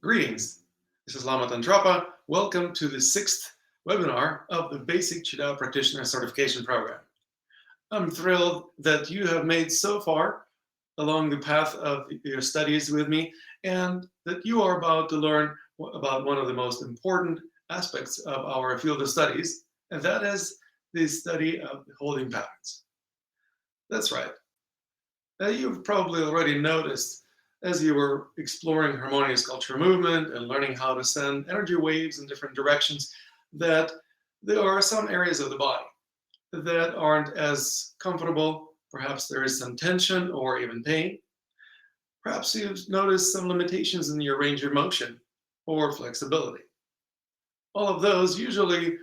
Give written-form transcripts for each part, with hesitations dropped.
Greetings, this is Lama Tantrapa. Welcome to the 6th webinar of the Basic Qi Dao Practitioner Certification Program. I'm thrilled that you have made so far along the path of your studies with me and that you are about to learn about one of the most important aspects of our field of studies, and that is the study of holding patterns. That's right. Now, you've probably already noticed as you were exploring harmonious cultural movement and learning how to send energy waves in different directions, that there are some areas of the body that aren't as comfortable. Perhaps there is some tension or even pain. Perhaps you've noticed some limitations in your range of motion or flexibility. All of those usually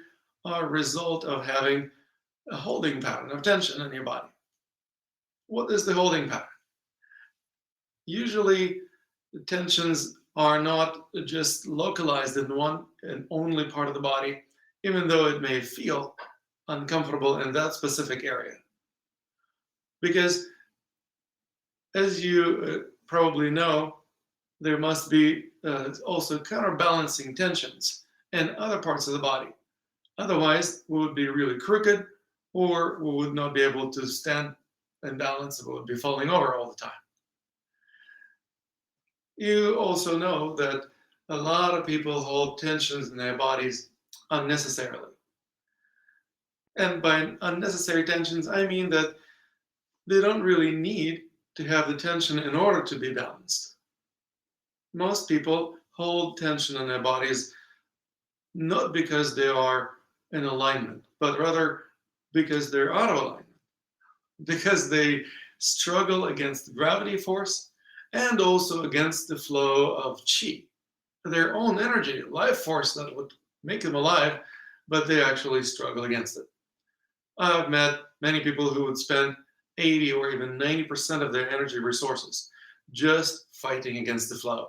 are a result of having a holding pattern of tension in your body. What is the holding pattern? Usually, the tensions are not just localized in one and only part of the body, even though it may feel uncomfortable in that specific area. Because, as you probably know, there must be also counterbalancing tensions in other parts of the body. Otherwise, we would be really crooked, or we would not be able to stand and balance, we would be falling over all the time. You also know that a lot of people hold tensions in their bodies unnecessarily. And by unnecessary tensions, I mean that they don't really need to have the tension in order to be balanced. Most people hold tension in their bodies not because they are in alignment, but rather because they're out of alignment, because they struggle against the gravity force and also against the flow of Qi, their own energy, life force that would make them alive, but they actually struggle against it. I've met many people who would spend 80 or even 90% of their energy resources just fighting against the flow.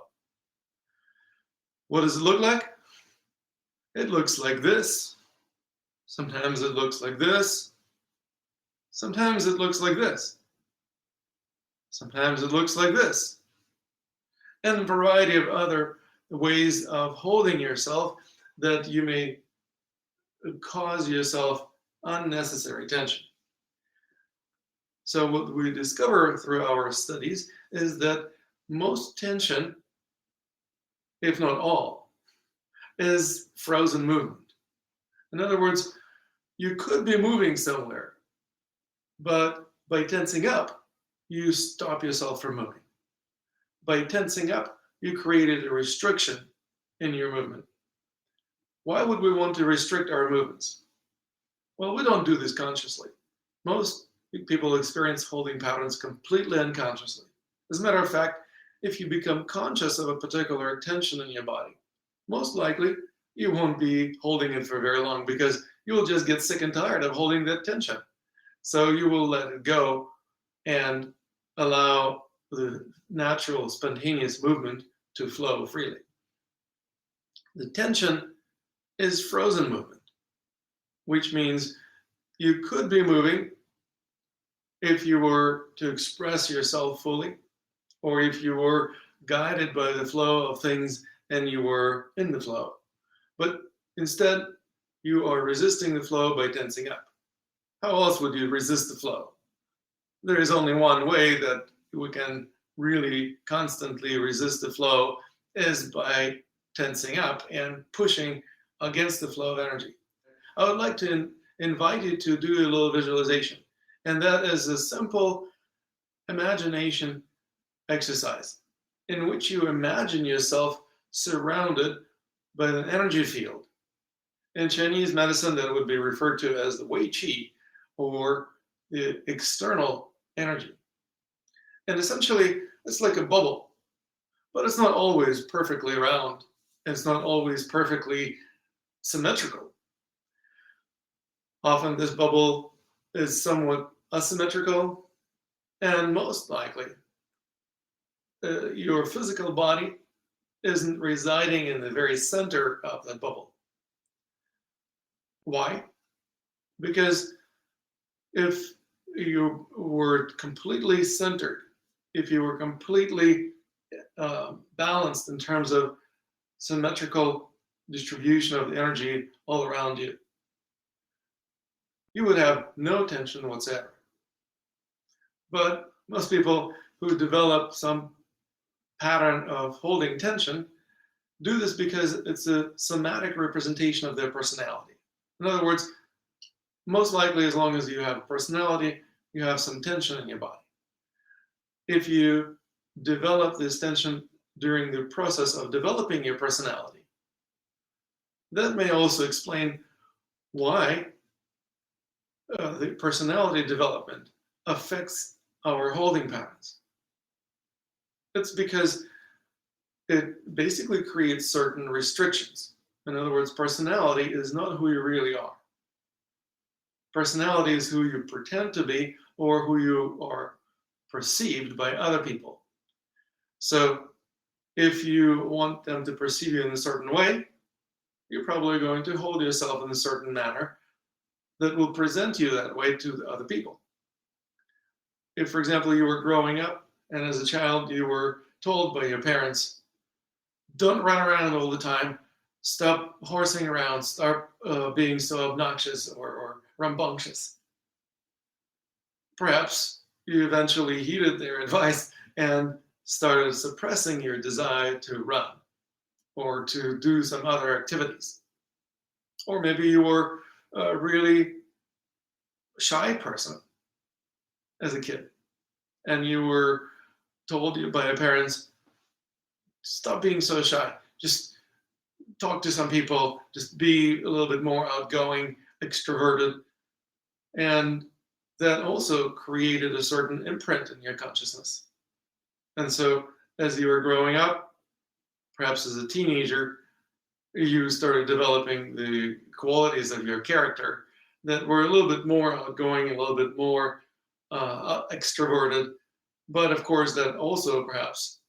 What does it look like? It looks like this. Sometimes it looks like this. Sometimes it looks like this. Sometimes it looks like this. And a variety of other ways of holding yourself that you may cause yourself unnecessary tension. So what we discover through our studies is that most tension, if not all, is frozen movement. In other words, you could be moving somewhere, but by tensing up, you stop yourself from moving. By tensing up, you created a restriction in your movement. Why would we want to restrict our movements? Well, we don't do this consciously. Most people experience holding patterns completely unconsciously. As a matter of fact, if you become conscious of a particular tension in your body, most likely you won't be holding it for very long because you will just get sick and tired of holding that tension. So you will let it go and allow the natural spontaneous movement to flow freely. The tension is frozen movement, which means you could be moving if you were to express yourself fully, or if you were guided by the flow of things and you were in the flow. But instead, you are resisting the flow by tensing up. How else would you resist the flow? There is only one way that we can really constantly resist the flow is by tensing up and pushing against the flow of energy. I would like to invite you to do a little visualization, and that is a simple imagination exercise in which you imagine yourself surrounded by an energy field. In Chinese medicine, that would be referred to as the Wei Qi, or the external energy. And essentially, it's like a bubble, but it's not always perfectly round. It's not always perfectly symmetrical. Often this bubble is somewhat asymmetrical, and most likely, your physical body isn't residing in the very center of that bubble. Why? Because if you were completely centered, if you were completely balanced in terms of symmetrical distribution of the energy all around you, you would have no tension whatsoever. But most people who develop some pattern of holding tension do this because it's a somatic representation of their personality. In other words, most likely, as long as you have a personality, you have some tension in your body. If you develop this tension during the process of developing your personality, that may also explain why the personality development affects our holding patterns. It's because it basically creates certain restrictions. In other words, personality is not who you really are. Personality is who you pretend to be or who you are perceived by other people. So if you want them to perceive you in a certain way, you're probably going to hold yourself in a certain manner that will present you that way to the other people. If, for example, you were growing up and as a child you were told by your parents, don't run around all the time, stop horsing around, start being so obnoxious or rambunctious. Perhaps you eventually heeded their advice and started suppressing your desire to run or to do some other activities. Or maybe you were a really shy person as a kid and you were told by your parents, stop being so shy. Just talk to some people, just be a little bit more outgoing, extroverted. And that also created a certain imprint in your consciousness. And so as you were growing up, perhaps as a teenager, you started developing the qualities of your character that were a little bit more outgoing, a little bit more extroverted. But of course, that also perhaps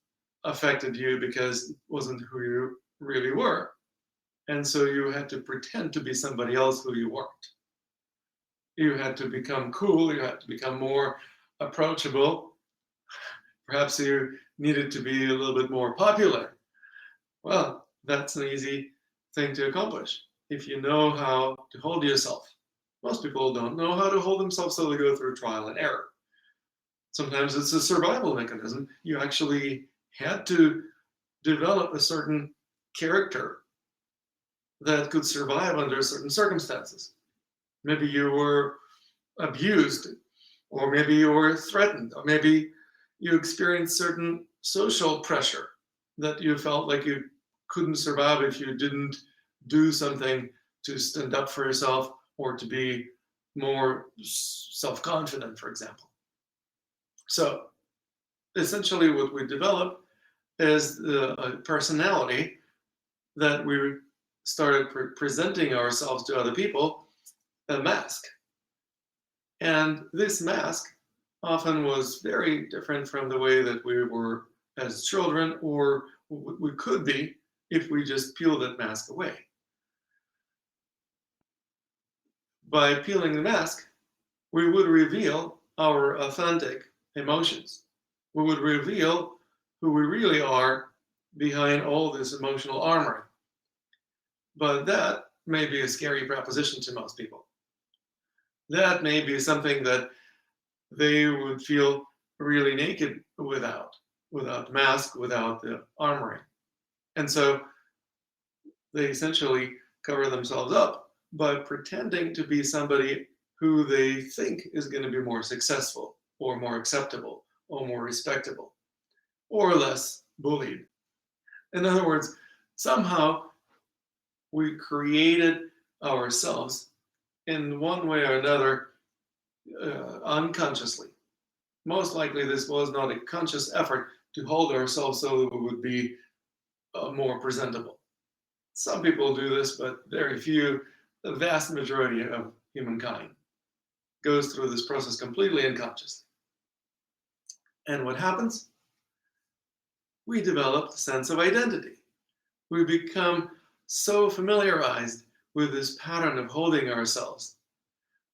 affected you because it wasn't who you really were. And so you had to pretend to be somebody else who you weren't. You had to become cool, you had to become more approachable. Perhaps you needed to be a little bit more popular. Well, that's an easy thing to accomplish if you know how to hold yourself. Most people don't know how to hold themselves, so they go through trial and error. Sometimes it's a survival mechanism. You actually had to develop a certain character that could survive under certain circumstances. Maybe you were abused, or maybe you were threatened, or maybe you experienced certain social pressure that you felt like you couldn't survive if you didn't do something to stand up for yourself or to be more self-confident, for example. So essentially what we develop is a personality that we started presenting ourselves to other people, a mask. And this mask often was very different from the way that we were as children, or we could be if we just peeled that mask away. By peeling the mask, we would reveal our authentic emotions. We would reveal who we really are behind all this emotional armoring. But that may be a scary proposition to most people. That may be something that they would feel really naked without mask, without the armoring. And so they essentially cover themselves up by pretending to be somebody who they think is going to be more successful or more acceptable or more respectable or less bullied. In other words, somehow we created ourselves in one way or another unconsciously. Most likely this was not a conscious effort to hold ourselves so that we would be more presentable. Some people do this, but very few. The vast majority of humankind goes through this process completely unconsciously. And what happens? We develop a sense of identity. We become so familiarized with this pattern of holding ourselves.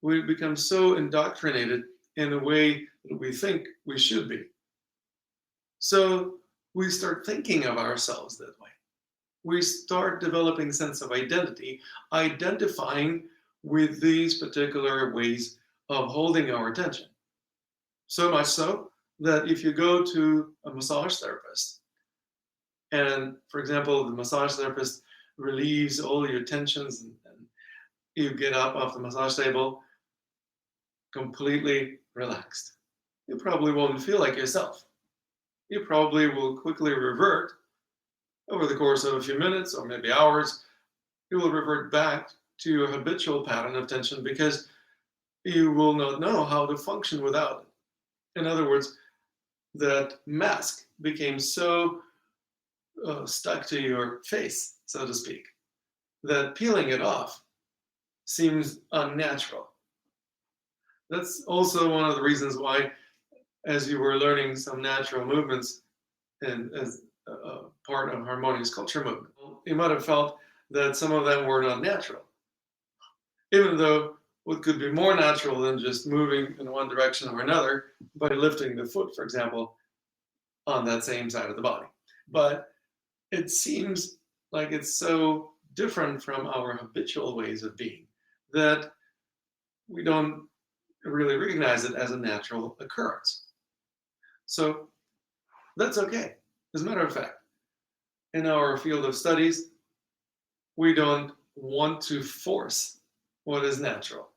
We become so indoctrinated in a way that we think we should be. So we start thinking of ourselves that way. we start developing a sense of identity, identifying with these particular ways of holding our attention. So much so that if you go to a massage therapist, and for example, the massage therapist relieves all your tensions, and you get up off the massage table completely relaxed, you probably won't feel like yourself. You probably will quickly revert over the course of a few minutes or maybe hours. You will revert back to your habitual pattern of tension because you will not know how to function without it. In other words, that mask became so stuck to your face, so to speak, that peeling it off seems unnatural. That's also one of the reasons why, as you were learning some natural movements and as a part of harmonious culture movement, you might have felt that some of them were not natural, even though what could be more natural than just moving in one direction or another by lifting the foot, for example, on that same side of the body. But it seems like it's so different from our habitual ways of being that we don't really recognize it as a natural occurrence. So that's okay. As a matter of fact, in our field of studies, we don't want to force what is natural.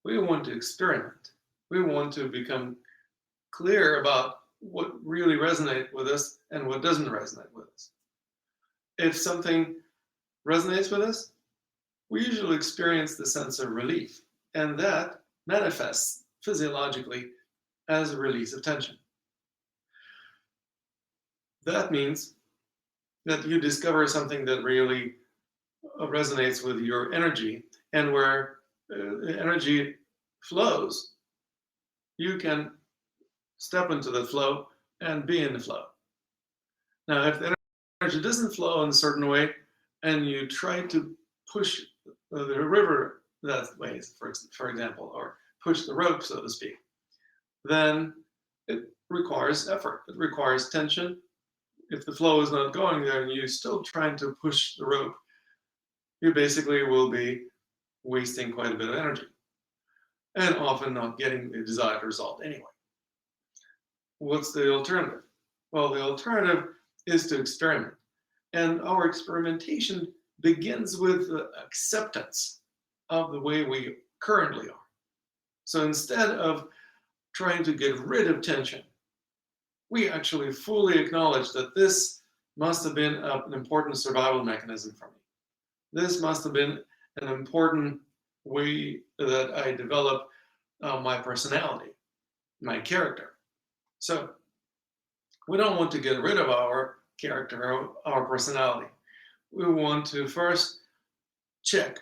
We want to experiment. We want to become clear about what really resonates with us and what doesn't resonate with us. If something resonates with us, we usually experience the sense of relief, and that manifests physiologically as a release of tension. That means that you discover something that really resonates with your energy, and where energy flows, you can step into the flow and be in the flow. Now, if the energy doesn't flow in a certain way, and you try to push the river that way, for example, or push the rope, so to speak, then it requires effort. It requires tension. If the flow is not going there and you're still trying to push the rope, you basically will be wasting quite a bit of energy and often not getting the desired result anyway. What's the alternative? Well, the alternative is to experiment. And our experimentation begins with the acceptance of the way we currently are. So instead of trying to get rid of tension, we actually fully acknowledge that this must have been an important survival mechanism for me. This must have been an important way that I develop my personality, my character. So we don't want to get rid of our character, our personality. We want to first check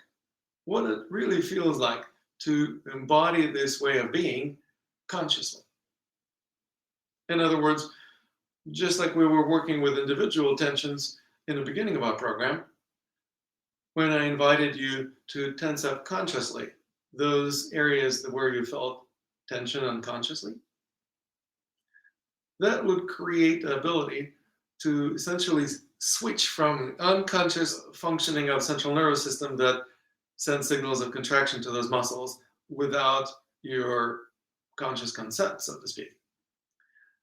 what it really feels like to embody this way of being consciously. In other words, just like we were working with individual tensions in the beginning of our program, when I invited you to tense up consciously, those areas where you felt tension unconsciously, that would create the ability to essentially switch from unconscious functioning of central nervous system that sends signals of contraction to those muscles without your conscious consent, so to speak.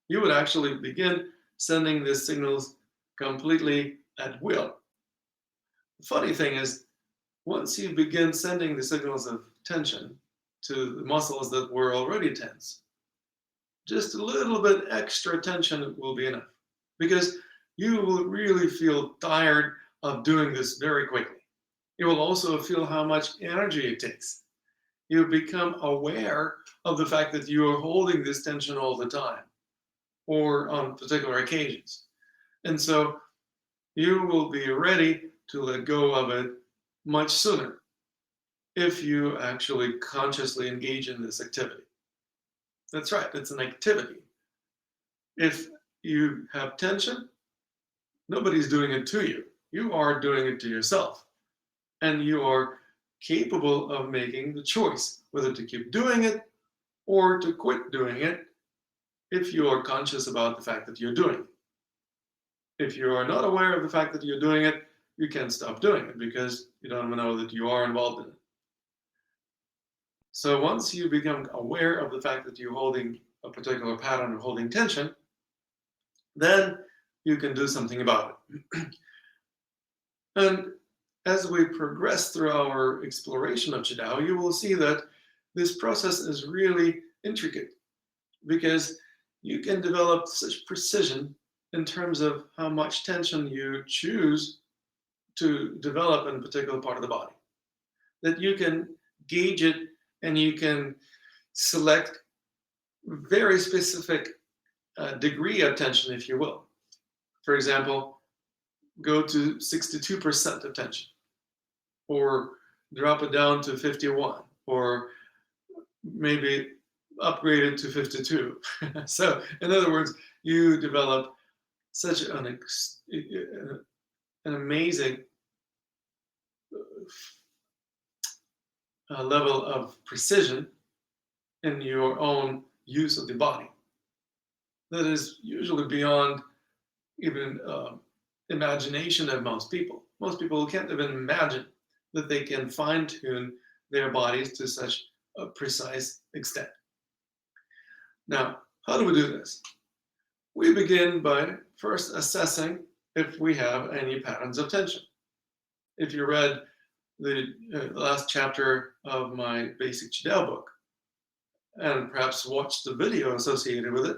You would actually begin sending these signals completely at will. The funny thing is, once you begin sending the signals of tension to the muscles that were already tense, just a little bit extra tension will be enough, because you will really feel tired of doing this very quickly. You will also feel how much energy it takes. You become aware of the fact that you are holding this tension all the time or on particular occasions. And so you will be ready to let go of it much sooner if you actually consciously engage in this activity. That's right, it's an activity. If you have tension, nobody's doing it to you. You are doing it to yourself. And you are capable of making the choice whether to keep doing it or to quit doing it if you are conscious about the fact that you're doing it. If you are not aware of the fact that you're doing it, you can't stop doing it because you don't even know that you are involved in it. So once you become aware of the fact that you're holding a particular pattern of holding tension, then you can do something about it. And as we progress through our exploration of Qi Dao, you will see that this process is really intricate because you can develop such precision in terms of how much tension you choose to develop in a particular part of the body, that you can gauge it and you can select very specific degree of tension, if you will. For example, go to 62% of tension, or drop it down to 51, or maybe upgrade it to 52. So, in other words, you develop such an amazing level of precision in your own use of the body that is usually beyond even imagination of most people. Most people can't even imagine that they can fine-tune their bodies to such a precise extent. Now, how do we do this? We begin by first assessing if we have any patterns of tension. If you read the last chapter of my basic Qi Dao book, and perhaps watched the video associated with it,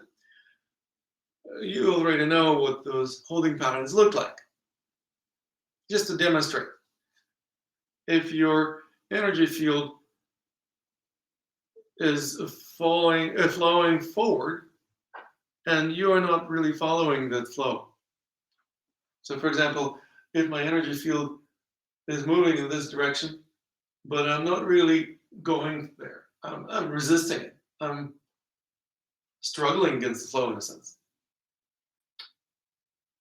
you already know what those holding patterns look like. Just to demonstrate, if your energy field is flowing forward, and you are not really following that flow. So for example, if my energy field is moving in this direction, but I'm not really going there, I'm resisting it, I'm struggling against the flow in a sense.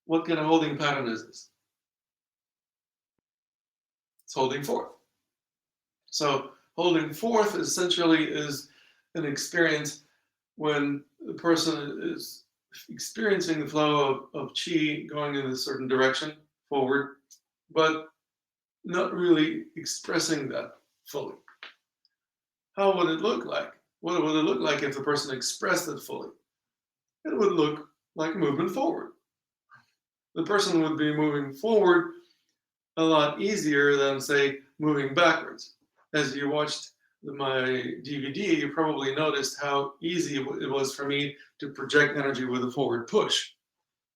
What kind of holding pattern is this? It's holding forth. So holding forth essentially is an experience when the person is experiencing the flow of qi going in a certain direction forward, but not really expressing that fully. How would it look like? What would it look like if the person expressed it fully? It would look like movement forward. The person would be moving forward a lot easier than, say, moving backwards. As you watched my DVD, you probably noticed how easy it was for me to project energy with a forward push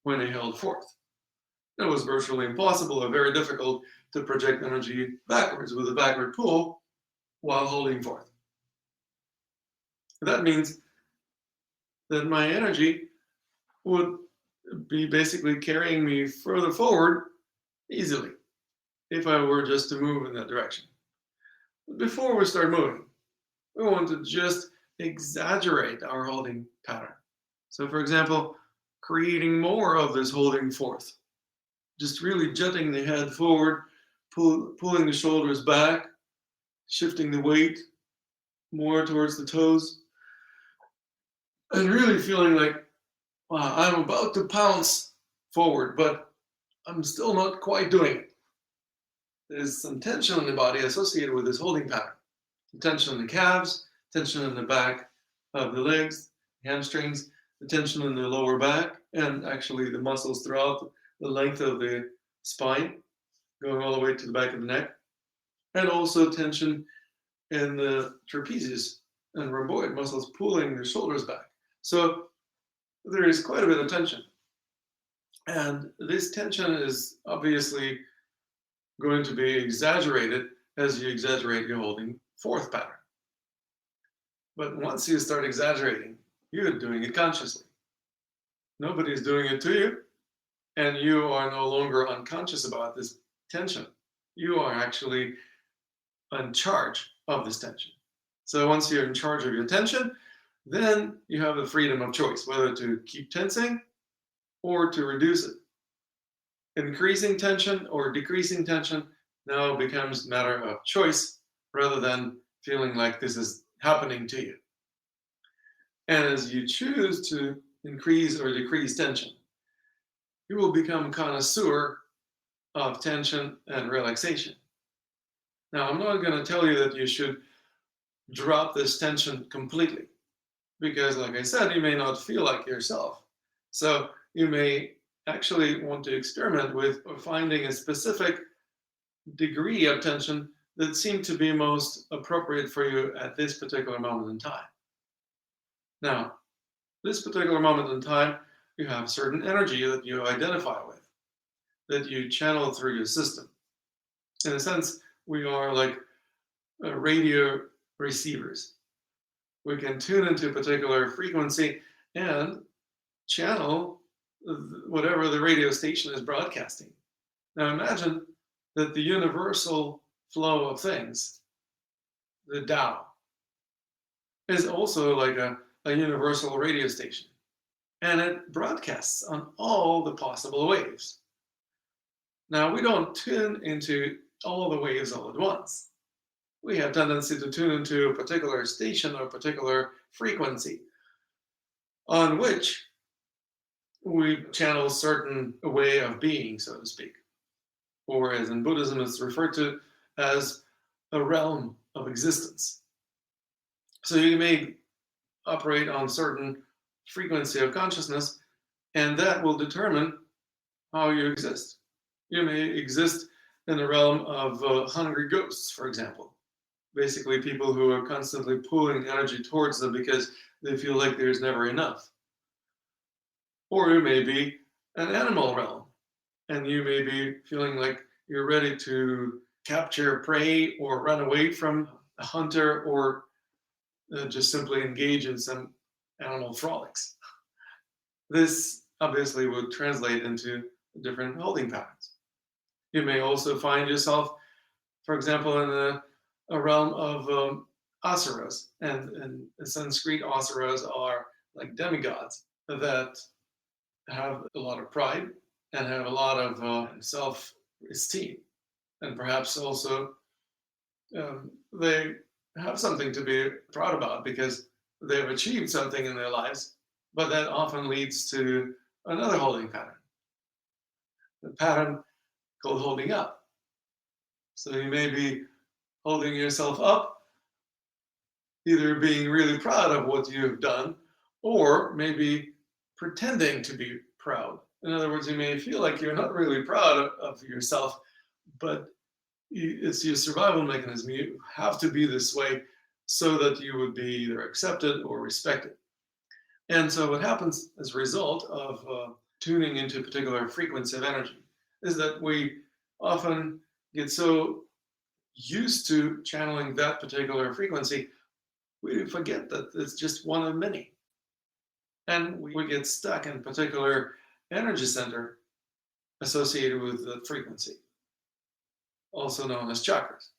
when I held forth. It was virtually impossible or very difficult to project energy backwards with a backward pull while holding forth. That means that my energy would be basically carrying me further forward easily if I were just to move in that direction. Before we start moving, we want to just exaggerate our holding pattern. So for example, creating more of this holding forth. Just really jutting the head forward, pulling the shoulders back, shifting the weight more towards the toes, and really feeling like, wow, I'm about to pounce forward, but I'm still not quite doing it. There's some tension in the body associated with this holding pattern. Tension in the calves, tension in the back of the legs, hamstrings, the tension in the lower back, and actually the muscles throughout the length of the spine, going all the way to the back of the neck, and also tension in the trapezius and rhomboid muscles pulling the shoulders back. So there is quite a bit of tension. And this tension is obviously going to be exaggerated as you exaggerate your holding forth pattern. But once you start exaggerating, you're doing it consciously. Nobody's doing it to you, and you are no longer unconscious about this tension. You are actually in charge of this tension. So once you're in charge of your tension, then you have the freedom of choice, whether to keep tensing or to reduce it. Increasing tension or decreasing tension now becomes a matter of choice rather than feeling like this is happening to you. And as you choose to increase or decrease tension, you will become a connoisseur of tension and relaxation. Now, I'm not going to tell you that you should drop this tension completely because, like I said, you may not feel like yourself. So, you may actually want to experiment with finding a specific degree of tension that seemed to be most appropriate for you at this particular moment in time. Now, this particular moment in time, you have certain energy that you identify with, that you channel through your system. In a sense, we are like radio receivers. We can tune into a particular frequency and channel whatever the radio station is broadcasting. Now imagine that the universal flow of things, the Tao, is also like a universal radio station. And it broadcasts on all the possible waves. Now, we don't tune into all the waves all at once. We have tendency to tune into a particular station or a particular frequency on which we channel a certain way of being, so to speak. Or as in Buddhism, it's referred to as a realm of existence. So you may operate on certain frequency of consciousness, and that will determine how you exist. You may exist in the realm of hungry ghosts, for example. Basically, people who are constantly pulling energy towards them because they feel like there's never enough. Or you may be an animal realm, and you may be feeling like you're ready to capture prey or run away from a hunter or just simply engage in some animal frolics. This obviously would translate into different holding patterns. You may also find yourself, for example, in a realm of asuras, and in Sanskrit, asuras are like demigods that have a lot of pride and have a lot of self-esteem, and perhaps also they have something to be proud about because they've achieved something in their lives, but that often leads to another holding pattern, the pattern called holding up. So you may be holding yourself up, either being really proud of what you've done, or maybe pretending to be proud. In other words, you may feel like you're not really proud of yourself, but it's your survival mechanism. You have to be this way so that you would be either accepted or respected. And so what happens as a result of tuning into a particular frequency of energy is that we often get so used to channeling that particular frequency, we forget that it's just one of many. And we get stuck in a particular energy center associated with the frequency, also known as chakras.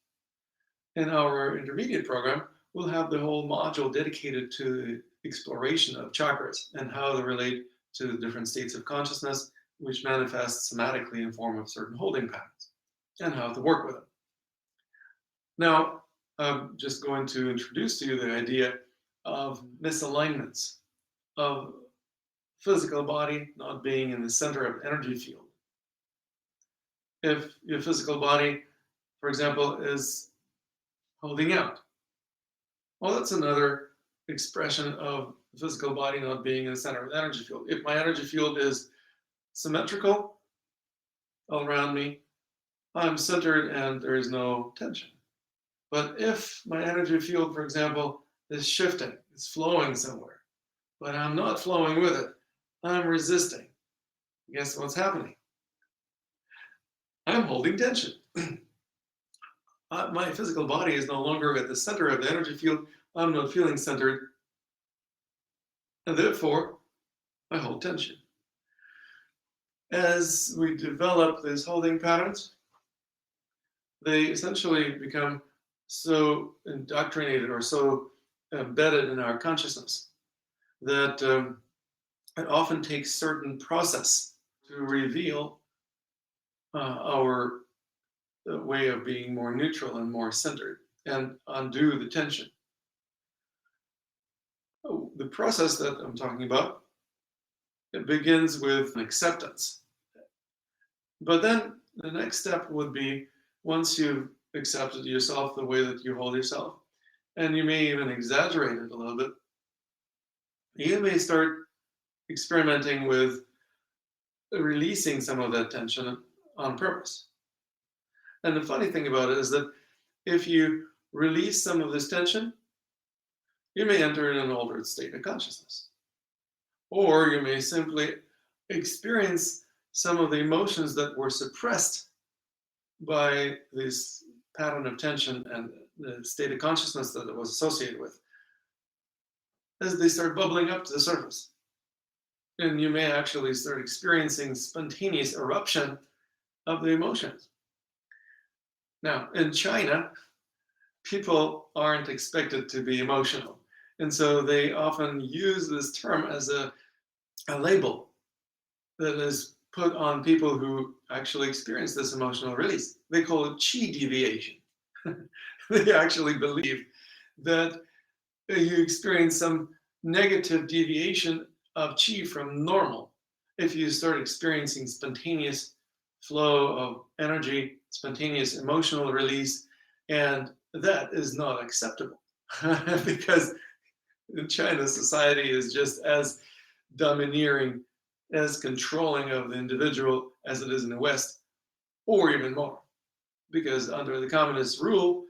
In our intermediate program, we'll have the whole module dedicated to the exploration of chakras and how they relate to the different states of consciousness, which manifest somatically in form of certain holding patterns, and how to work with them. Now, I'm just going to introduce to you the idea of misalignments, of physical body not being in the center of energy field. If your physical body, for example, is holding out, well, that's another expression of the physical body not being in the center of the energy field. If my energy field is symmetrical all around me, I'm centered and there is no tension. But if my energy field, for example, is shifting, it's flowing somewhere, but I'm not flowing with it, I'm resisting. Guess what's happening? I'm holding tension. My physical body is no longer at the center of the energy field. I'm not feeling centered. And therefore, I hold tension. As we develop these holding patterns, they essentially become so indoctrinated or so embedded in our consciousness that it often takes certain process to reveal our way of being more neutral and more centered and undo the tension. The process that I'm talking about, it begins with acceptance. But then the next step would be, once you've accepted yourself the way that you hold yourself, and you may even exaggerate it a little bit, you may start experimenting with releasing some of that tension on purpose. And the funny thing about it is that if you release some of this tension, you may enter in an altered state of consciousness. Or you may simply experience some of the emotions that were suppressed by this pattern of tension and the state of consciousness that it was associated with, as they start bubbling up to the surface. And you may actually start experiencing spontaneous eruption of the emotions. Now, in China, people aren't expected to be emotional. And so they often use this term as a label that is put on people who actually experience this emotional release. They call it Qi deviation. They actually believe that you experience some negative deviation of Qi from normal if you start experiencing spontaneous flow of energy, spontaneous emotional release, and that is not acceptable because in China, society is just as domineering, as controlling of the individual as it is in the West, or even more. Because under the communist rule,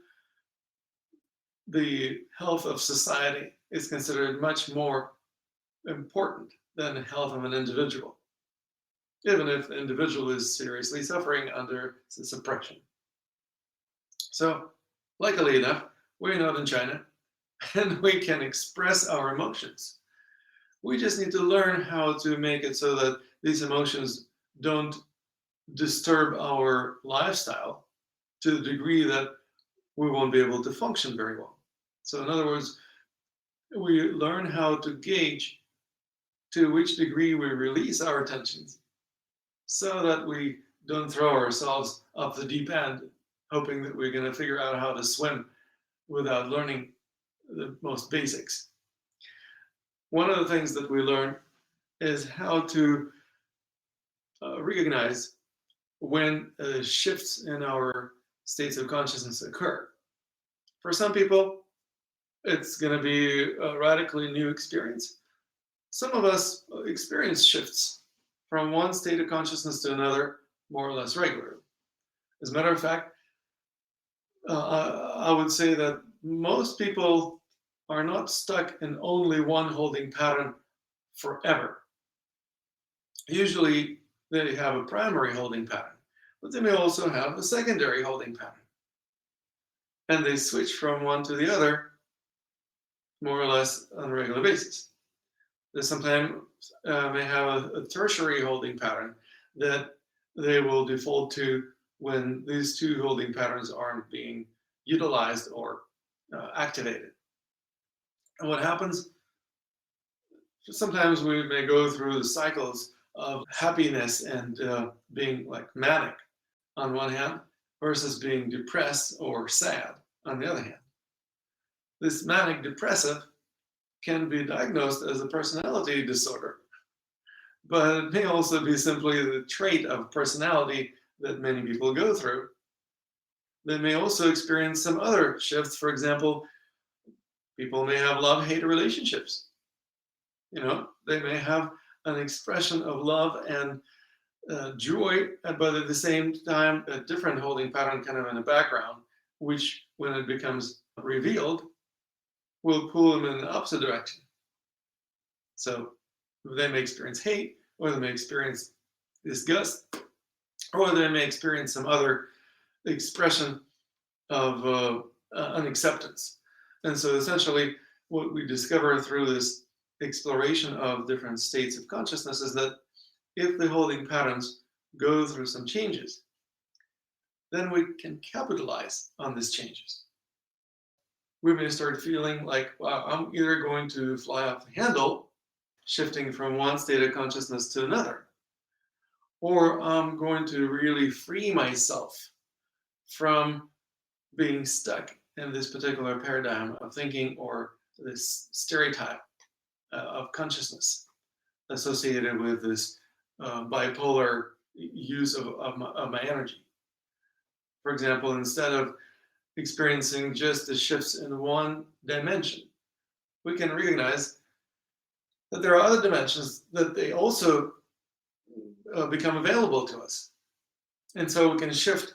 the health of society is considered much more important than the health of an individual, even if the individual is seriously suffering under suppression. So, luckily enough, we're not in China, and we can express our emotions. We just need to learn how to make it so that these emotions don't disturb our lifestyle to the degree that we won't be able to function very well. So, in other words, we learn how to gauge to which degree we release our tensions so that we don't throw ourselves off the deep end, hoping that we're going to figure out how to swim without learning the most basics. One of the things that we learn is how to recognize when shifts in our states of consciousness occur. For some people, it's going to be a radically new experience. Some of us experience shifts from one state of consciousness to another more or less regularly. As a matter of fact, I would say that most people are not stuck in only one holding pattern forever. Usually they have a primary holding pattern, but they may also have a secondary holding pattern. And they switch from one to the other more or less on a regular basis. They sometimes may have a tertiary holding pattern that they will default to when these two holding patterns aren't being utilized or activated. And what happens, sometimes we may go through the cycles of happiness and being like manic on one hand versus being depressed or sad on the other hand. This manic depressive can be diagnosed as a personality disorder, but it may also be simply the trait of personality that many people go through. They may also experience some other shifts. For example, people may have love-hate relationships. You know, they may have an expression of love and joy, but at the same time, a different holding pattern kind of in the background, which when it becomes revealed, will pull them in the opposite direction. So they may experience hate, or they may experience disgust, or they may experience some other expression of unacceptance. And so essentially, what we discover through this exploration of different states of consciousness is that if the holding patterns go through some changes, then we can capitalize on these changes. We may start feeling like, wow, I'm either going to fly off the handle, shifting from one state of consciousness to another, or I'm going to really free myself from being stuck in this particular paradigm of thinking or this stereotype of consciousness associated with this bipolar use of my energy. For example, instead of experiencing just the shifts in one dimension, we can recognize that there are other dimensions that they also become available to us. And so we can shift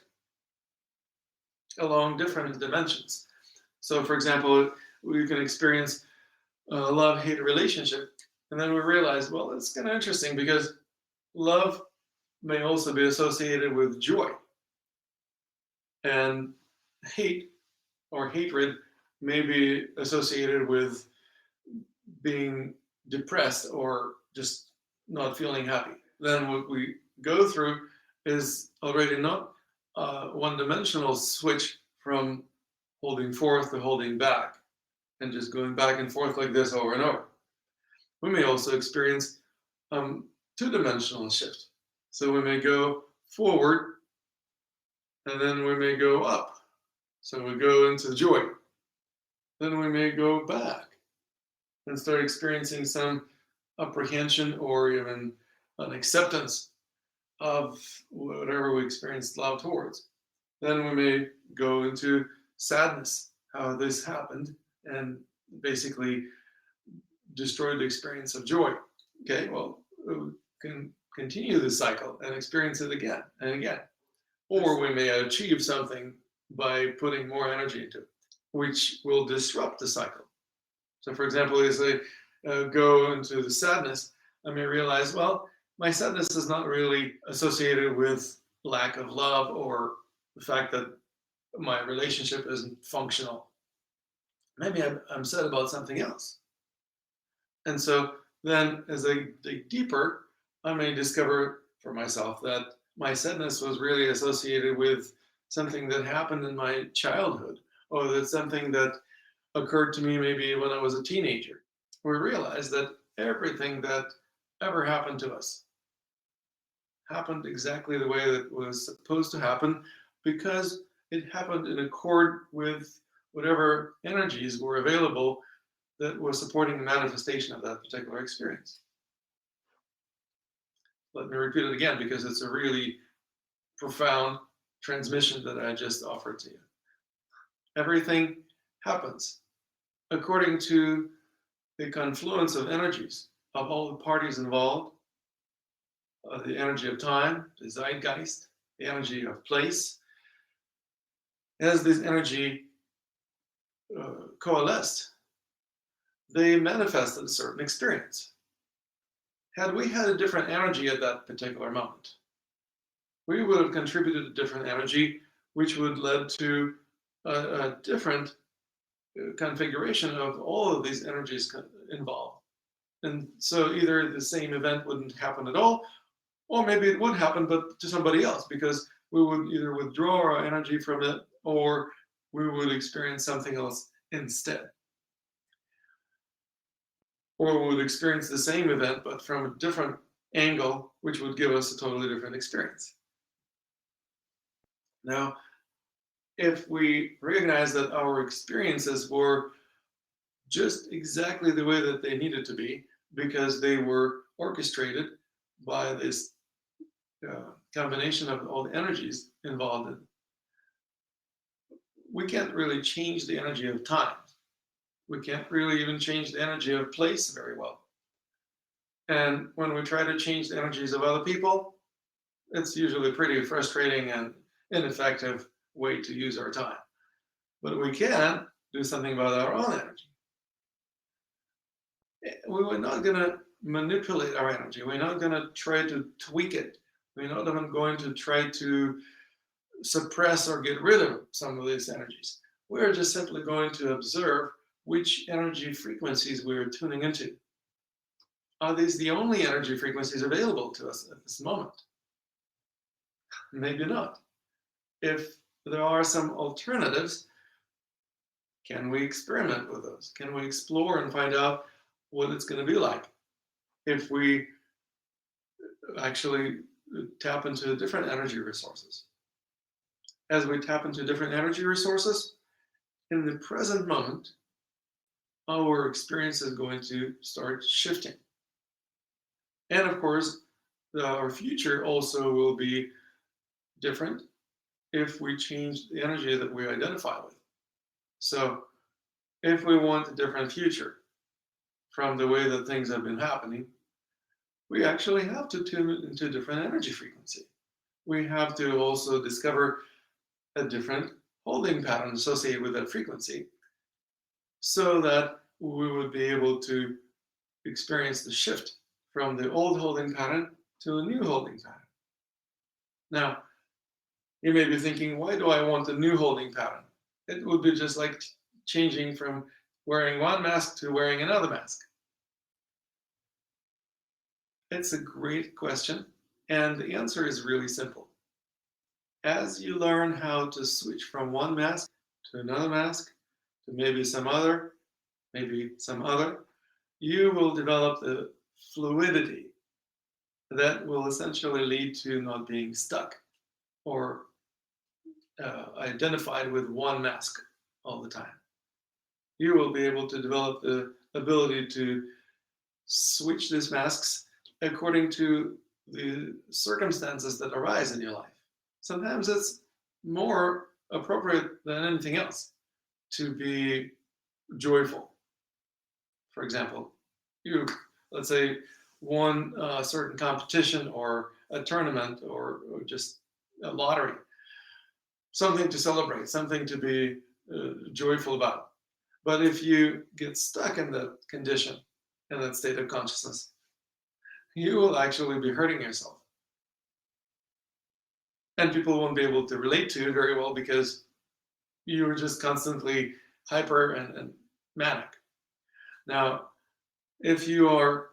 along different dimensions. So, for example, we can experience a love-hate relationship, and then we realize, well, it's kind of interesting because love may also be associated with joy, and hate or hatred may be associated with being depressed or just not feeling happy. Then what we go through is already not a one-dimensional switch from holding forth to holding back and just going back and forth like this over and over. We may also experience two-dimensional shift. So we may go forward and then we may go up. So we go into joy. Then we may go back and start experiencing some apprehension or even an acceptance of whatever we experienced love towards. Then we may go into sadness, how this happened, and basically destroyed the experience of joy. Okay, well, we can continue this cycle and experience it again and again. Or we may achieve something by putting more energy into it, which will disrupt the cycle. So, for example, as I go into the sadness, I may realize, well, my sadness is not really associated with lack of love or the fact that my relationship isn't functional. Maybe I'm sad about something else. And so then as I dig deeper, I may discover for myself that my sadness was really associated with something that happened in my childhood, or that something that occurred to me maybe when I was a teenager. We realized that everything that ever happened to us happened exactly the way that was supposed to happen because it happened in accord with whatever energies were available that were supporting the manifestation of that particular experience. Let me repeat it again because it's a really profound transmission that I just offered to you. Everything happens according to the confluence of energies of all the parties involved, the energy of time, the zeitgeist, the energy of place. As this energy coalesced, they manifested a certain experience. Had we had a different energy at that particular moment, we would have contributed a different energy, which would lead to a different configuration of all of these energies involved. And so either the same event wouldn't happen at all, or maybe it would happen, but to somebody else, because we would either withdraw our energy from it or we would experience something else instead. Or we would experience the same event, but from a different angle, which would give us a totally different experience. Now, if we recognize that our experiences were just exactly the way that they needed to be, because they were orchestrated by this combination of all the energies involved in, we can't really change the energy of time. We can't really even change the energy of place very well. And when we try to change the energies of other people, it's usually pretty frustrating and ineffective way to use our time. But we can do something about our own energy. We're not going to manipulate our energy. We're not going to try to tweak it. We're not even going to try to suppress or get rid of some of these energies. We're just simply going to observe which energy frequencies we're tuning into. Are these the only energy frequencies available to us at this moment? Maybe not. If there are some alternatives, can we experiment with those? Can we explore and find out what it's going to be like if we actually tap into different energy resources? As we tap into different energy resources, in the present moment, our experience is going to start shifting. And of course, our future also will be different if we change the energy that we identify with. So if we want a different future from the way that things have been happening, we actually have to tune it into a different energy frequency. We have to also discover a different holding pattern associated with that frequency so that we would be able to experience the shift from the old holding pattern to a new holding pattern. Now, you may be thinking, why do I want a new holding pattern? It would be just like changing from wearing one mask to wearing another mask. It's a great question, and the answer is really simple. As you learn how to switch from one mask to another mask, to maybe some other, you will develop the fluidity that will essentially lead to not being stuck or identified with one mask all the time. You will be able to develop the ability to switch these masks according to the circumstances that arise in your life. Sometimes it's more appropriate than anything else to be joyful. For example, you, let's say, won a certain competition or a tournament or just a lottery, something to celebrate, something to be joyful about. But if you get stuck in that condition, in that state of consciousness, you will actually be hurting yourself. And people won't be able to relate to it very well because you're just constantly hyper and manic. Now, if you are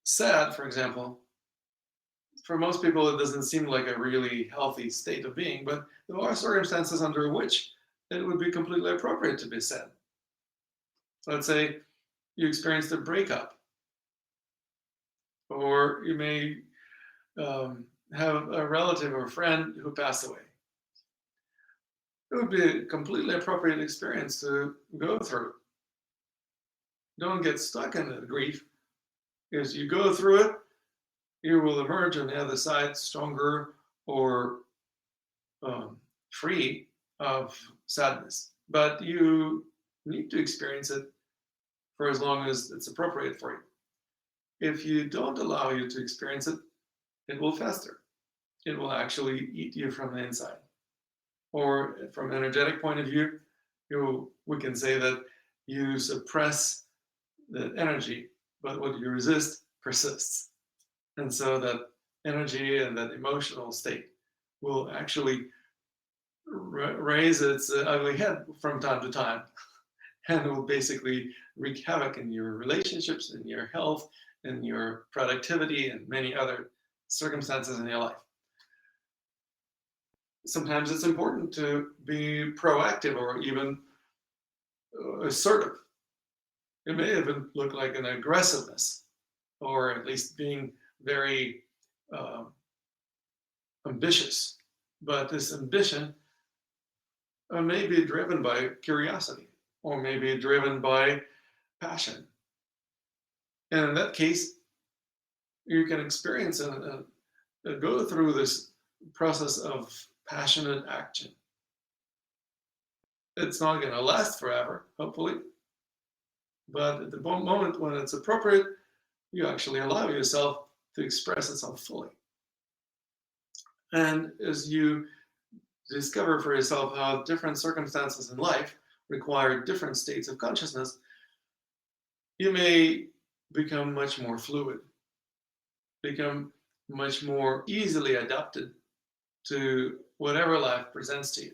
sad, for example, for most people it doesn't seem like a really healthy state of being, but there are circumstances under which it would be completely appropriate to be sad. Let's say you experienced a breakup, or you may have a relative or friend who passed away. It would be a completely appropriate experience to go through. Don't get stuck in the grief. As you go through it, you will emerge on the other side stronger or free of sadness. But you need to experience it for as long as it's appropriate for you. If you don't allow you to experience it, it will fester. It will actually eat you from the inside. Or from an energetic point of view, we can say that you suppress the energy, but what you resist persists. And so that energy and that emotional state will actually raise its ugly head from time to time and will basically wreak havoc in your relationships, in your health, in your productivity, and many other circumstances in your life. Sometimes it's important to be proactive or even assertive. It may even look like an aggressiveness, or at least being very ambitious. But this ambition may be driven by curiosity, or may be driven by passion. And in that case, you can experience and go through this process of passionate action. It's not going to last forever, hopefully. But at the moment when it's appropriate, you actually allow yourself to express itself fully. And as you discover for yourself how different circumstances in life require different states of consciousness, you may become much more fluid, become much more easily adapted to whatever life presents to you.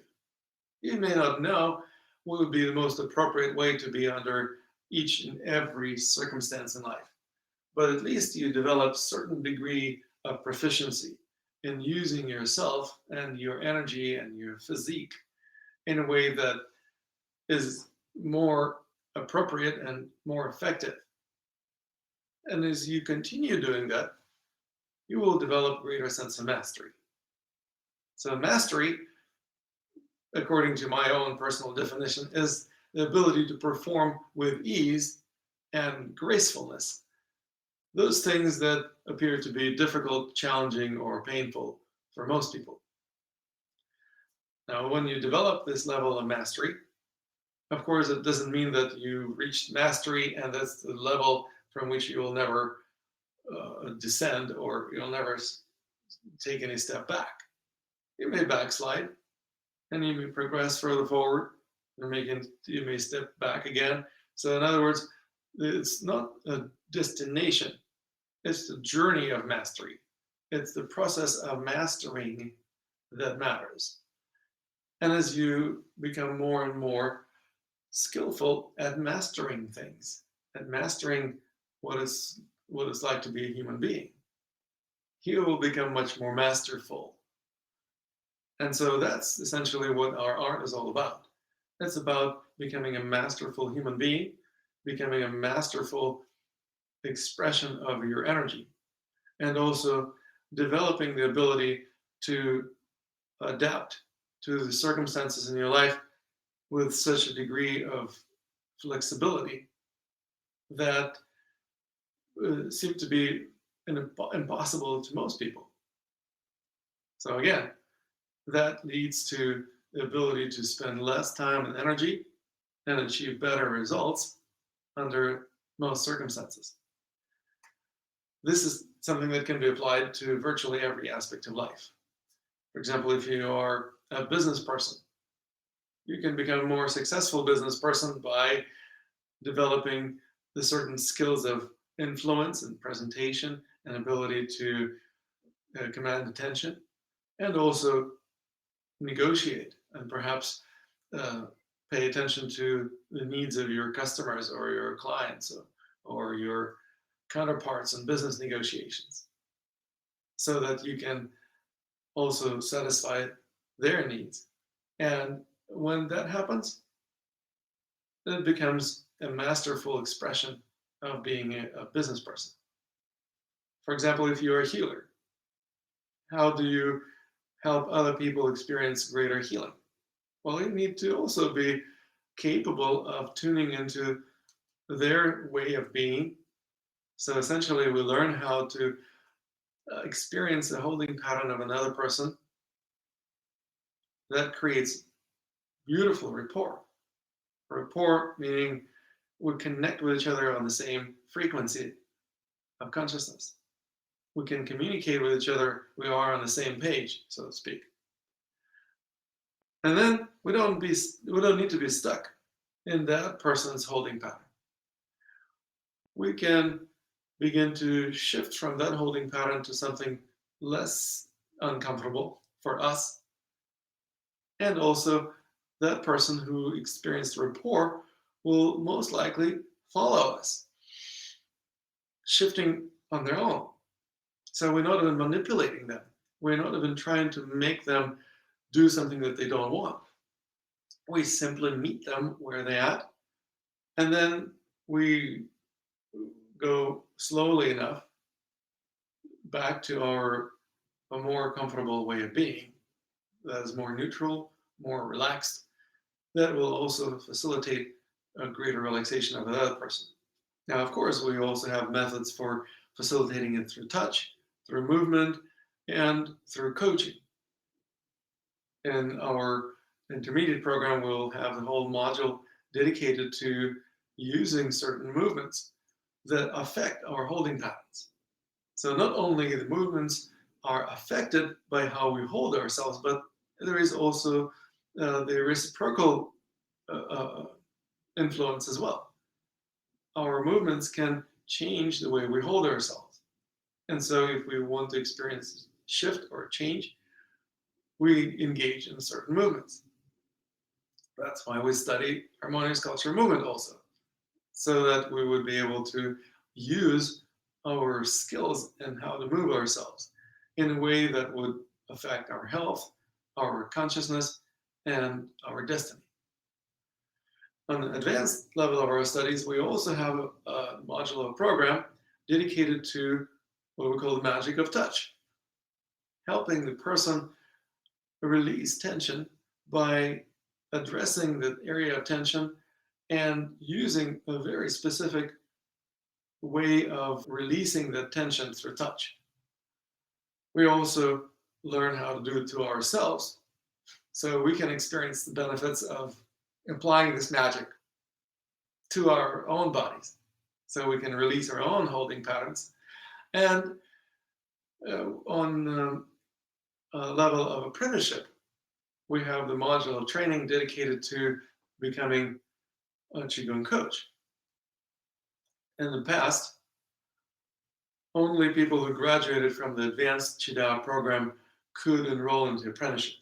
You may not know what would be the most appropriate way to be under each and every circumstance in life, but at least you develop a certain degree of proficiency in using yourself and your energy and your physique in a way that is more appropriate and more effective. And as you continue doing that, you will develop greater sense of mastery. So mastery, according to my own personal definition, is the ability to perform with ease and gracefulness those things that appear to be difficult, challenging, or painful for most people. Now, when you develop this level of mastery, of course, it doesn't mean that you reached mastery and that's the level from which you will never descend or you'll never take any step back. You may backslide and you may progress further forward. You may step back again. So, in other words, it's not a destination, it's the journey of mastery. It's the process of mastering that matters. And as you become more and more skillful at mastering things, at mastering what it's like to be a human being, you will become much more masterful. And so that's essentially what our art is all about. It's about becoming a masterful human being, becoming a masterful expression of your energy, and also developing the ability to adapt to the circumstances in your life with such a degree of flexibility that seem to be impossible to most people. So again, that leads to the ability to spend less time and energy and achieve better results under most circumstances. This is something that can be applied to virtually every aspect of life. For example, if you are a business person, you can become a more successful business person by developing the certain skills of influence and presentation and ability to command attention and also negotiate and perhaps pay attention to the needs of your customers or your clients or your counterparts in business negotiations so that you can also satisfy their needs. And when that happens, it becomes a masterful expression of being a business person. For example, if you're a healer, how do you help other people experience greater healing? Well, you need to also be capable of tuning into their way of being. So essentially, we learn how to experience the holding pattern of another person. That creates beautiful rapport. Rapport meaning we connect with each other on the same frequency of consciousness. We can communicate with each other. We are on the same page, so to speak. And then we don't need to be stuck in that person's holding pattern. We can begin to shift from that holding pattern to something less uncomfortable for us. And also, that person who experienced rapport will most likely follow us, shifting on their own. So we're not even manipulating them. We're not even trying to make them do something that they don't want. We simply meet them where they're at, and then we go slowly enough back to a more comfortable way of being that is more neutral, more relaxed, that will also facilitate a greater relaxation of the other person. Now, of course, we also have methods for facilitating it through touch, through movement, and through coaching. In our intermediate program, we'll have the whole module dedicated to using certain movements that affect our holding patterns. So not only the movements are affected by how we hold ourselves, but there is also the reciprocal influence as well. Our movements can change the way we hold ourselves. And so if we want to experience shift or change, we engage in certain movements. That's why we study harmonious cultural movement also, so that we would be able to use our skills and how to move ourselves in a way that would affect our health, our consciousness, and our destiny. On the advanced level of our studies, we also have a modular program dedicated to what we call the magic of touch, helping the person release tension by addressing the area of tension and using a very specific way of releasing the tension through touch. We also learn how to do it to ourselves so we can experience the benefits of applying this magic to our own bodies so we can release our own holding patterns. And on a level of apprenticeship, we have the module of training dedicated to becoming a Qigong coach. In the past, only people who graduated from the advanced Qi Dao program could enroll into apprenticeship.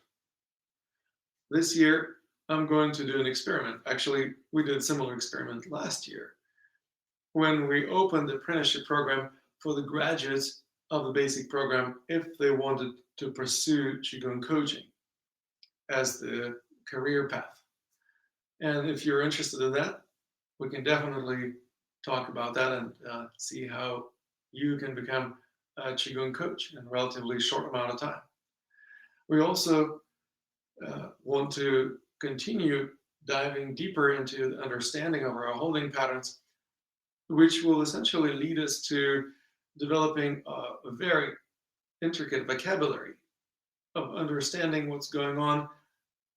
This year, I'm going to do an experiment. Actually, we did a similar experiment last year when we opened the apprenticeship program for the graduates of the basic program if they wanted to pursue Qigong coaching as the career path. And if you're interested in that, we can definitely talk about that and see how you can become a Qigong coach in a relatively short amount of time. We also want to continue diving deeper into the understanding of our holding patterns, which will essentially lead us to developing a very intricate vocabulary of understanding what's going on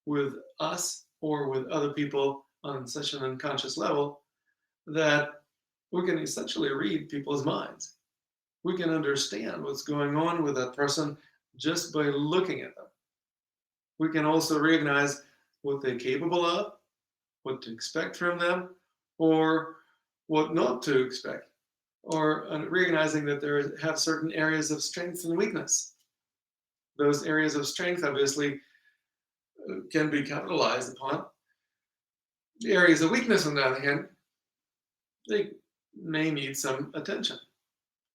with us or with other people on such an unconscious level that we can essentially read people's minds. We can understand what's going on with that person just by looking at them. We can also recognize what they're capable of, what to expect from them, or what not to expect, or recognizing that they have certain areas of strength and weakness. Those areas of strength obviously can be capitalized upon. The areas of weakness, on the other hand, they may need some attention.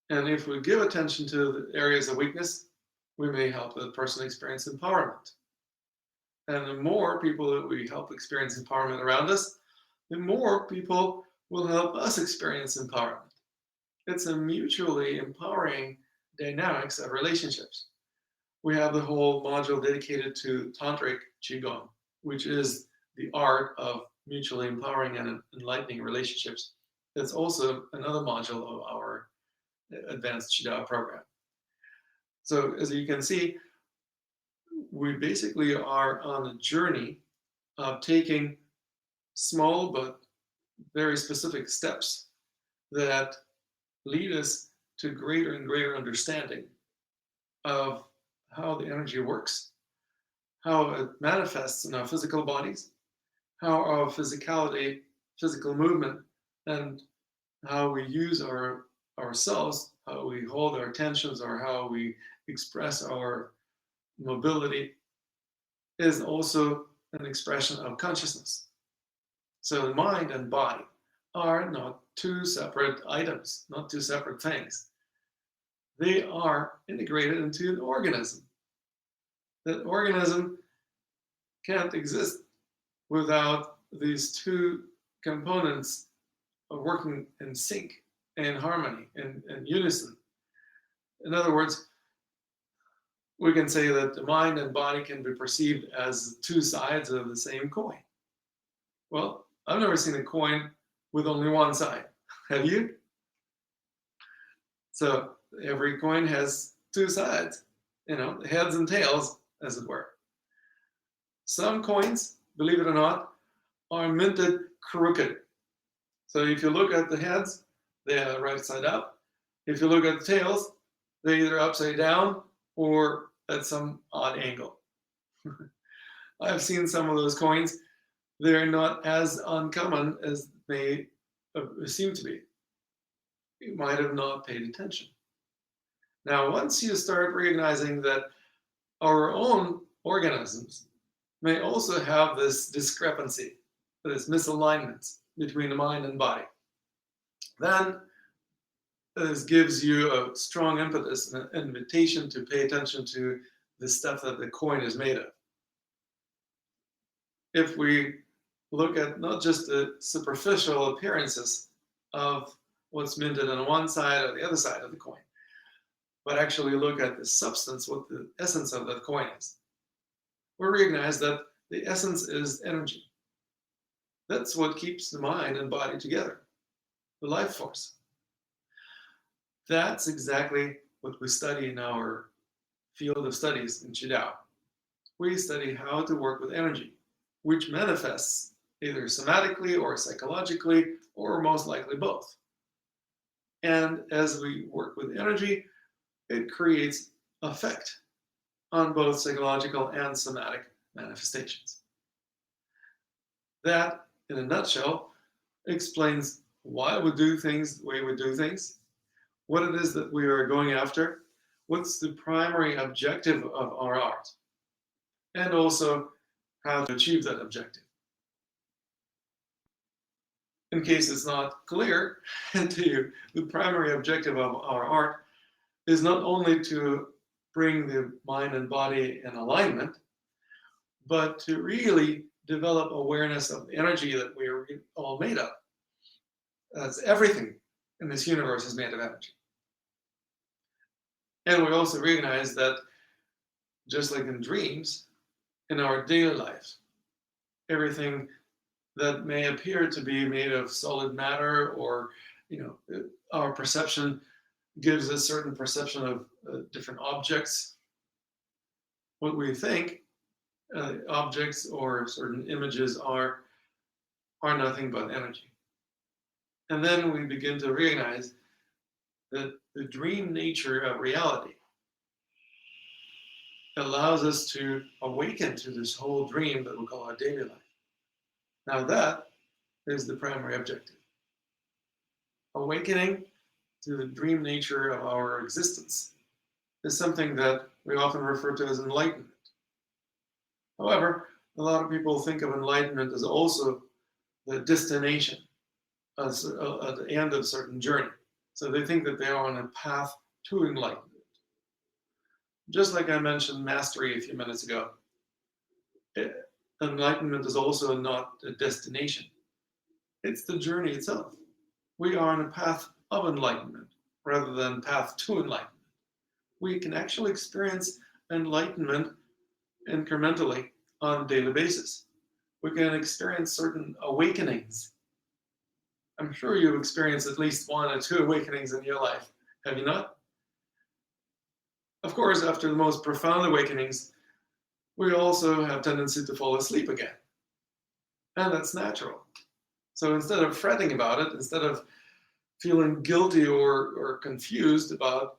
And if we give attention to the areas of weakness, we may help the person experience empowerment. And the more people that we help experience empowerment around us, the more people will help us experience empowerment. It's a mutually empowering dynamics of relationships. We have the whole module dedicated to Tantric Qigong, which is the art of mutually empowering and enlightening relationships. It's also another module of our advanced Qi Dao program. So as you can see, we basically are on a journey of taking small but very specific steps that lead us to greater and greater understanding of how the energy works, how it manifests in our physical bodies, how our physicality, physical movement, and how we use ourselves, how we hold our tensions, or how we express our mobility is also an expression of consciousness. So mind and body are not two separate items, not two separate things. They are integrated into an organism. That organism can't exist without these two components of working in sync, in harmony, in unison. In other words, we can say that the mind and body can be perceived as two sides of the same coin. Well, I've never seen a coin with only one side. Have you? So every coin has two sides, heads and tails, as it were. Some coins, believe it or not, are minted crooked. So if you look at the heads, they are right side up. If you look at the tails, they're either upside down or at some odd angle. I've seen some of those coins. They're not as uncommon as they seem to be. You might have not paid attention. Now, once you start recognizing that our own organisms may also have this discrepancy, this misalignment between the mind and body, then this gives you a strong impetus and an invitation to pay attention to the stuff that the coin is made of. If we look at not just the superficial appearances of what's minted on one side or the other side of the coin, but actually look at the substance, what the essence of that coin is, we recognize that the essence is energy. That's what keeps the mind and body together, the life force. That's exactly what we study in our field of studies in Qi Dao. We study how to work with energy, which manifests either somatically or psychologically, or most likely both. And as we work with energy, it creates effect on both psychological and somatic manifestations. That, in a nutshell, explains why we do things the way we do things, what it is that we are going after, what's the primary objective of our art, and also how to achieve that objective. In case it's not clear to you, the primary objective of our art is not only to bring the mind and body in alignment, but to really develop awareness of the energy that we are all made of. That's everything in this universe is made of energy. And we also recognize that just like in dreams, in our daily life, everything that may appear to be made of solid matter, or our perception gives a certain perception of different objects. What we think objects or certain images are nothing but energy. And then we begin to recognize that the dream nature of reality allows us to awaken to this whole dream that we call our daily life. Now that is the primary objective. Awakening to the dream nature of our existence is something that we often refer to as enlightenment. However, a lot of people think of enlightenment as also the destination, as at the end of a certain journey. So they think that they are on a path to enlightenment. Just like I mentioned mastery a few minutes ago, enlightenment is also not a destination. It's the journey itself. We are on a path of enlightenment rather than path to enlightenment. We can actually experience enlightenment incrementally on a daily basis. We can experience certain awakenings. I'm sure you've experienced at least one or two awakenings in your life, have you not? Of course, after the most profound awakenings, we also have tendency to fall asleep again. And that's natural. So instead of fretting about it, instead of feeling guilty or confused about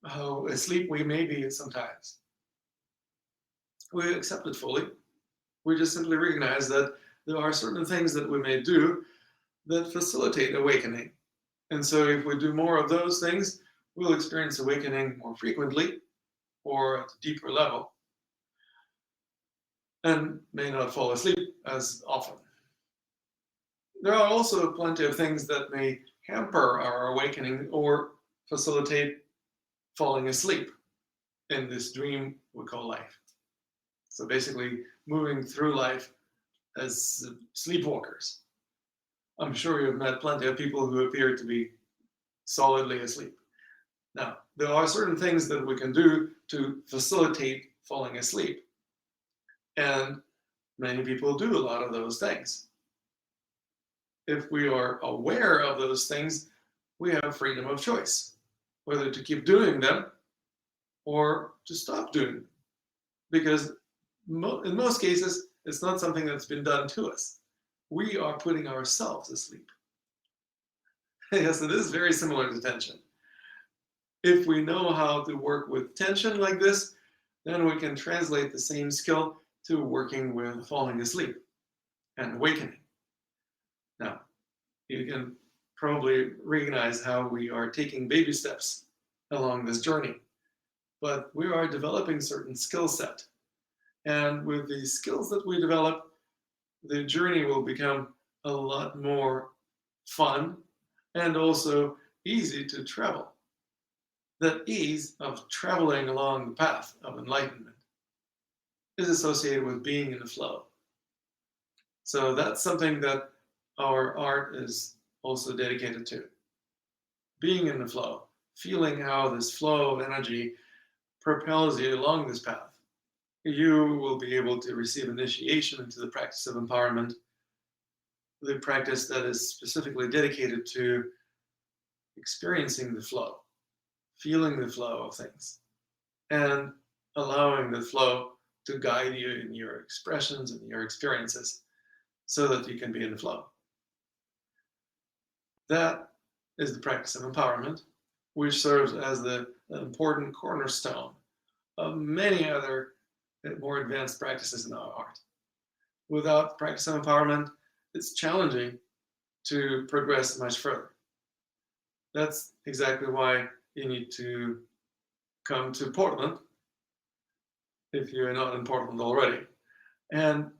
how asleep we may be sometimes, we accept it fully. We just simply recognize that there are certain things that we may do that facilitate awakening. And so if we do more of those things, we'll experience awakening more frequently or at a deeper level, and may not fall asleep as often. There are also plenty of things that may hamper our awakening or facilitate falling asleep in this dream we call life. So basically, moving through life as sleepwalkers. I'm sure you've met plenty of people who appear to be solidly asleep. Now, there are certain things that we can do to facilitate falling asleep. And many people do a lot of those things. If we are aware of those things, we have freedom of choice, whether to keep doing them or to stop doing them. Because in most cases, it's not something that's been done to us. We are putting ourselves asleep. Yes, it is very similar to tension. If we know how to work with tension like this, then we can translate the same skill to working with falling asleep and awakening. Now, you can probably recognize how we are taking baby steps along this journey, but we are developing certain skill set. And with the skills that we develop, the journey will become a lot more fun and also easy to travel. That ease of traveling along the path of enlightenment is associated with being in the flow. So that's something that our art is also dedicated to. Being in the flow, feeling how this flow of energy propels you along this path. You will be able to receive initiation into the practice of empowerment, the practice that is specifically dedicated to experiencing the flow, feeling the flow of things and allowing the flow to guide you in your expressions and your experiences so that you can be in the flow. That is the practice of empowerment, which serves as the important cornerstone of many other more advanced practices in our art. Without practice of empowerment, it's challenging to progress much further. That's exactly why you need to come to Portland, if you're not in Portland already, and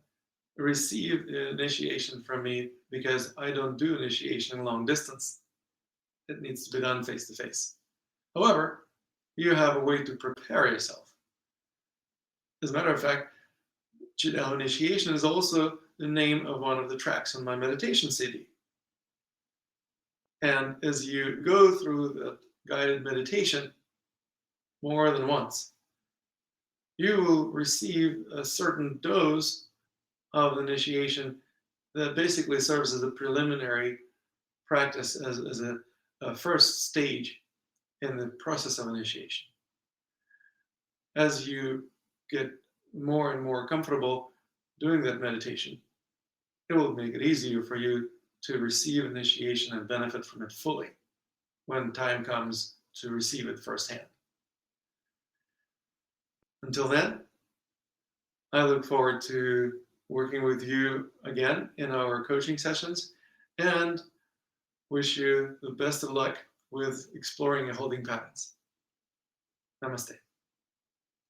receive initiation from me, because I don't do initiation long distance. It needs to be done face to face. However, you have a way to prepare yourself. As a matter of fact, Qi Dao initiation is also the name of one of the tracks on my meditation CD. And as you go through the guided meditation more than once, you will receive a certain dose of initiation that basically serves as a preliminary practice, as a first stage in the process of initiation. As you get more and more comfortable doing that meditation, it will make it easier for you to receive initiation and benefit from it fully when time comes to receive it firsthand. Until then, I look forward to working with you again in our coaching sessions and wish you the best of luck with exploring your holding patterns. Namaste.